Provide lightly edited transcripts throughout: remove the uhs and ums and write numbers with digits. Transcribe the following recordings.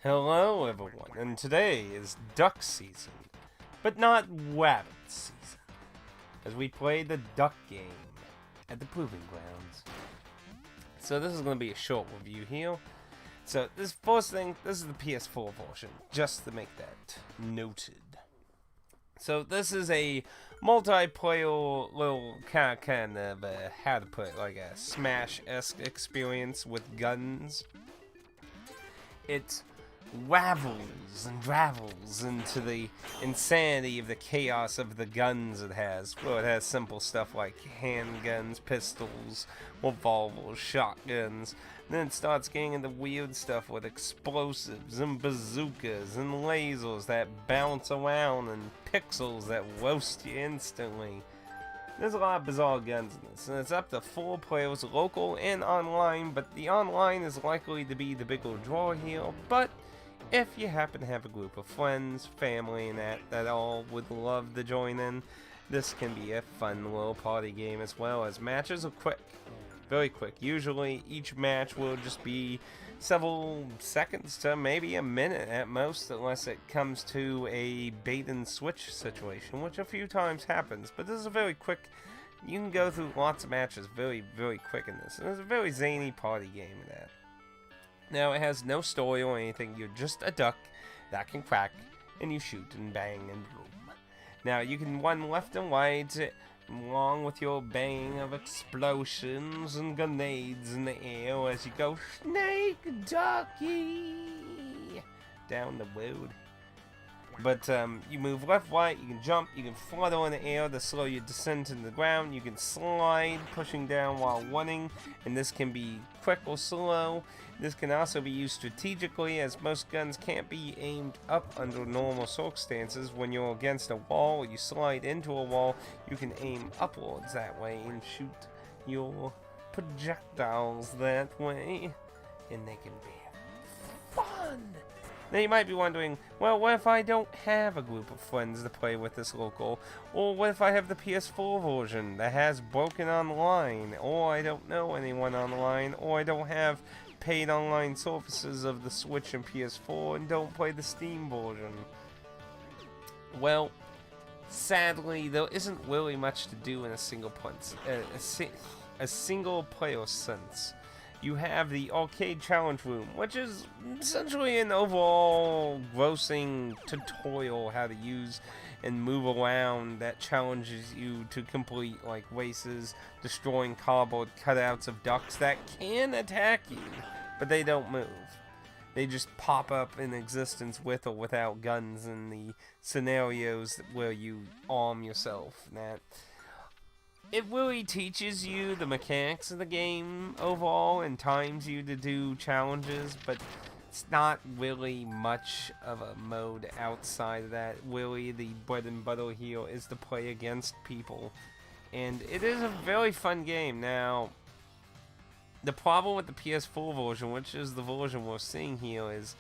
Hello everyone, and today is duck season, but not rabbit season, as we play the duck game at the Proving Grounds. So this is going to be a short review here. So this first thing, this is the PS4 version, just to make that noted. So this is a multiplayer little kind of how to put it, like a Smash-esque experience with guns. It ravels and ravels into the insanity of the chaos of the guns it has. Well, it has simple stuff like handguns, pistols, revolvers, shotguns. Then it starts getting into weird stuff with explosives and bazookas and lasers that bounce around and pixels that roast you instantly. There's a lot of bizarre guns in this, and it's up to 4 players, local and online, but the online is likely to be the bigger draw here. But if you happen to have a group of friends, family, and that all would love to join in, this can be a fun little party game, as well as matches are quick, very quick. Usually each match will just be several seconds to maybe a minute at most, unless it comes to a bait and switch situation, which a few times happens. But this is a very quick, you can go through lots of matches very, very quick in this, and it's a very zany party game in that. Now, it has no story or anything. You're just a duck that can quack, and you shoot and bang and boom. Now, you can run left and right, along with your bang of explosions and grenades in the air as you go snake ducky down the road. But you move left, right, you can jump, you can flutter in the air to slow your descent into the ground, you can slide, pushing down while running, and this can be quick or slow. This can also be used strategically, as most guns can't be aimed up under normal circumstances. When you're against a wall or you slide into a wall, you can aim upwards that way and shoot your projectiles that way, and they can be fun. Now you might be wondering, well, what if I don't have a group of friends to play with this local? Or what if I have the PS4 version that has broken online? Or I don't know anyone online? Or I don't have paid online services of the Switch and PS4 and don't play the Steam version? Well, sadly, there isn't really much to do in a single player sense. You have the arcade challenge room, which is essentially an overall grossing tutorial how to use and move around that challenges you to complete like races, destroying cardboard cutouts of ducks that can attack you, but they don't move. They just pop up in existence with or without guns in the scenarios where you arm yourself. It really teaches you the mechanics of the game overall and times you to do challenges, but it's not really much of a mode outside of that. Really, the bread and butter here is to play against people, and it is a very fun game. Now, the problem with the PS4 version, which is the version we're seeing here, is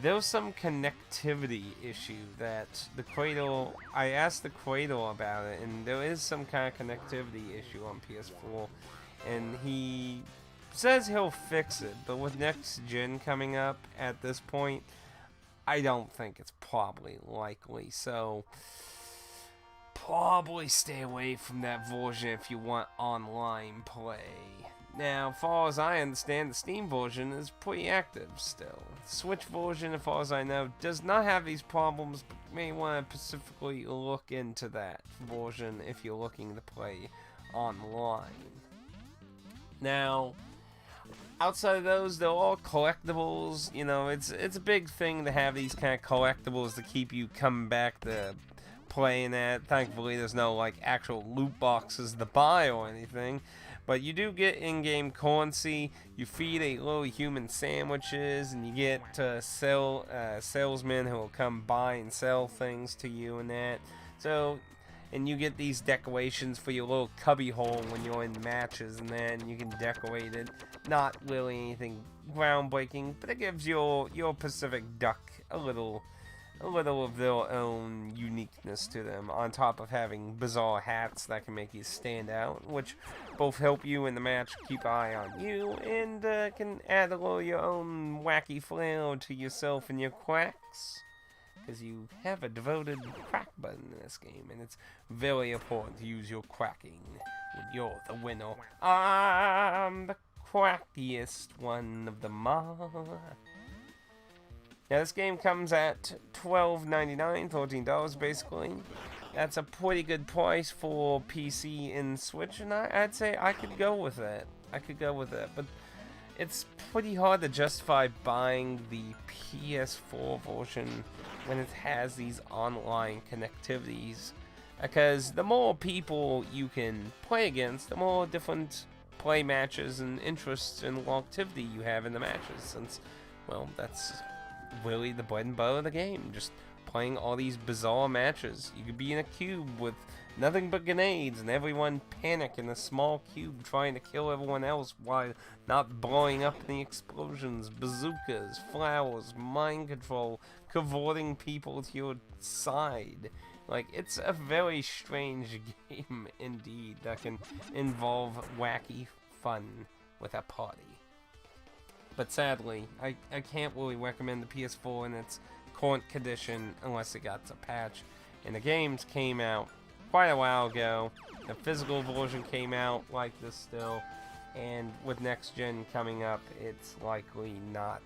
there's some connectivity issue that the Cradle, I asked the Cradle about it, and there is some kind of connectivity issue on PS4, and he says he'll fix it, but with next gen coming up at this point, I don't think it's probably likely, so probably stay away from that version if you want online play. Now, as far as I understand, the Steam version is pretty active still. The Switch version, as far as I know, does not have these problems, but you may want to specifically look into that version if you're looking to play online. Now, outside of those, they're all collectibles. You know, it's a big thing to have these kind of collectibles to keep you coming back to playing at. Thankfully, there's no like actual loot boxes to buy or anything. But you do get in-game currency, you feed a little human sandwiches, and you get salesmen who will come buy and sell things to you and that. So, and you get these decorations for your little cubby hole when you're in matches and then you can decorate it. Not really anything groundbreaking, but it gives your Pacific Duck a little a little of their own uniqueness to them, on top of having bizarre hats that can make you stand out, which both help you in the match, keep an eye on you, and can add a little of your own wacky flair to yourself and your quacks. Because you have a devoted quack button in this game, and it's very important to use your quacking when you're the winner. I'm the quackiest one of them all. Now this game comes at $12.99, $14 basically. That's a pretty good price for PC and Switch, and I'd say I could go with it. But it's pretty hard to justify buying the PS4 version when it has these online connectivities, because the more people you can play against, the more different play matches and interests and activity you have in the matches, since, well, that's really the bread and butter of the game, just playing all these bizarre matches. You could be in a cube with nothing but grenades and everyone panic in a small cube trying to kill everyone else while not blowing up in the explosions, bazookas, flowers, mind control, cavorting people to your side. Like, it's a very strange game indeed that can involve wacky fun with a party. But sadly, I can't really recommend the PS4 in its current condition unless it got a patch. And the games came out quite a while ago. The physical version came out like this still. And with next gen coming up, it's likely not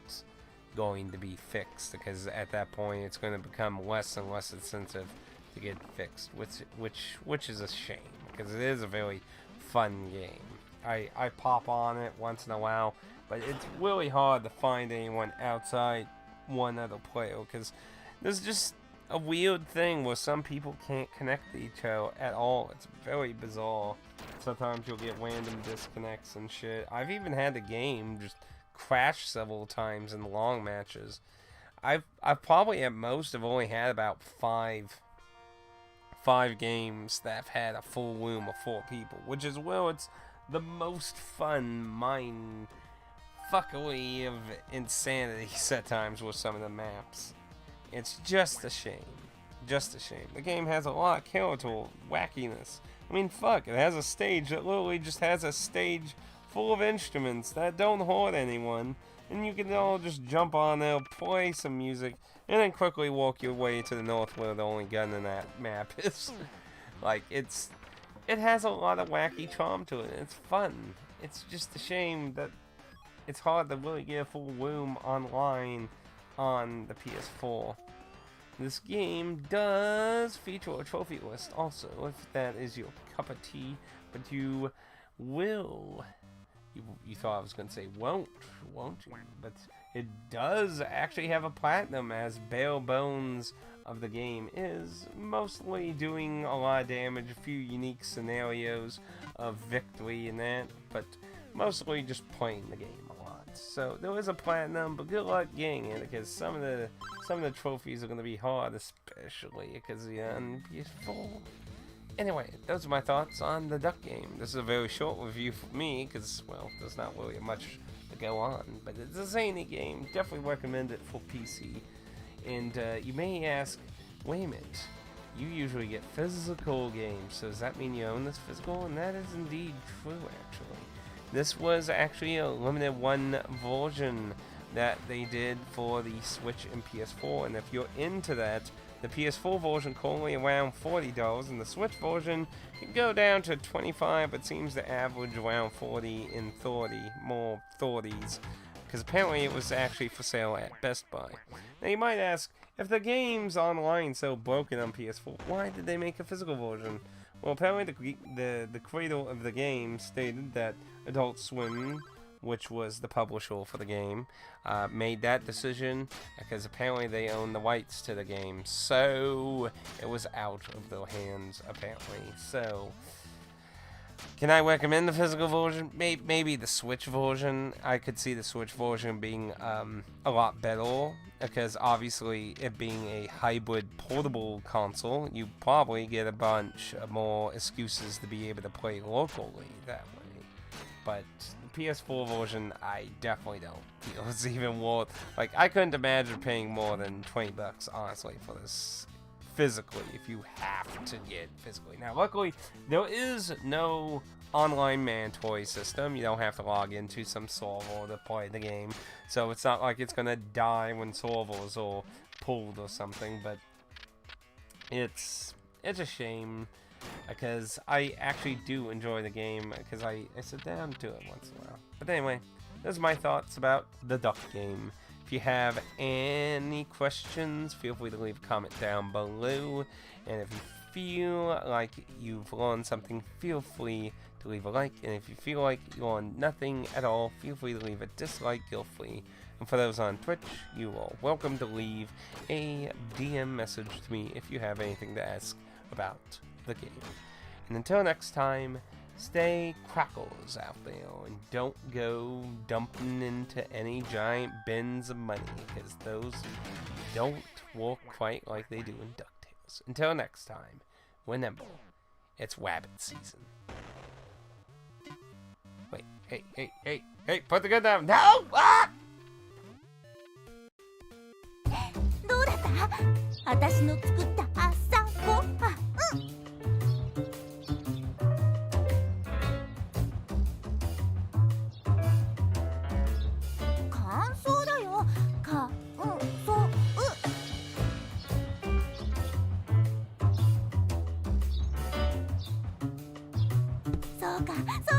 going to be fixed, because at that point it's going to become less and less expensive to get fixed, which is a shame, because it is a very fun game. I pop on it once in a while, but it's really hard to find anyone outside one other player, because there's just a weird thing where some people can't connect to each other at all. It's very bizarre. Sometimes you'll get random disconnects and shit. I've even had the game just crash several times in long matches. I've probably at most have only had about five games that have had a full room of 4 people, which is, well, it's the most fun mind fuckery of insanity at times with some of the maps. It's just a shame. Just a shame. The game has a lot of character wackiness. I mean, fuck, it has a stage that literally just has a stage full of instruments that don't hurt anyone, and you can all just jump on there, play some music, and then quickly walk your way to the north where the only gun in that map is. Like, it has a lot of wacky charm to it, and it's fun. It's just a shame that it's hard to really get a full room online on the PS4. This game does feature a trophy list also, if that is your cup of tea, but you will... You thought I was going to say won't you? But it does actually have a platinum, as bare bones of the game is mostly doing a lot of damage, a few unique scenarios of victory in that, but mostly just playing the game a lot. So there is a platinum, but good luck getting it, because some of the trophies are going to be hard, especially because you're on PS4. Anyway, those are my thoughts on the Duck game. This is a very short review for me, because, well, there's not really much to go on. But it's a zany game. Definitely recommend it for PC. And you may ask, wait a minute, you usually get physical games, so does that mean you own this physical? And that is indeed true, actually. This was actually a limited one version that they did for the Switch and PS4. And if you're into that, the PS4 version currently around $40, and the Switch version can go down to $25, but seems to average around 40 and 30, more 30s, because apparently it was actually for sale at Best Buy. Now you might ask, if the game's online so broken on PS4, why did they make a physical version? Well, apparently the creator of the game stated that Adult Swim, which was the publisher for the game, made that decision because apparently they own the rights to the game, so it was out of their hands, apparently. So, can I recommend the physical version? Maybe the Switch version. I could see the Switch version being a lot better, because obviously it being a hybrid portable console, you probably get a bunch of more excuses to be able to play locally that way. but the PS4 version, I definitely don't feel it's even worth. Like, I couldn't imagine paying more than $20, honestly, for this physically, if you have to get physically. Now, luckily, there is no online mandatory system. You don't have to log into some server to play the game, so it's not like it's gonna die when servers are pulled or something. But it's a shame, because I actually do enjoy the game, because I sit down to it once in a while. But anyway, those are my thoughts about the Duck game. If you have any questions, feel free to leave a comment down below. And if you feel like you've learned something, feel free to leave a like. And if you feel like you learned nothing at all, feel free to leave a dislike, feel free. And for those on Twitch, you are welcome to leave a DM message to me if you have anything to ask about the game. And until next time, stay crackles out there, and don't go dumping into any giant bins of money, because those don't work quite like they do in DuckTales. Until next time, remember, it's Wabbit season. Wait, hey, put the gun down. No! Ah! どうだった？私の作った朝ごはん。感想だよ。感想。そうか。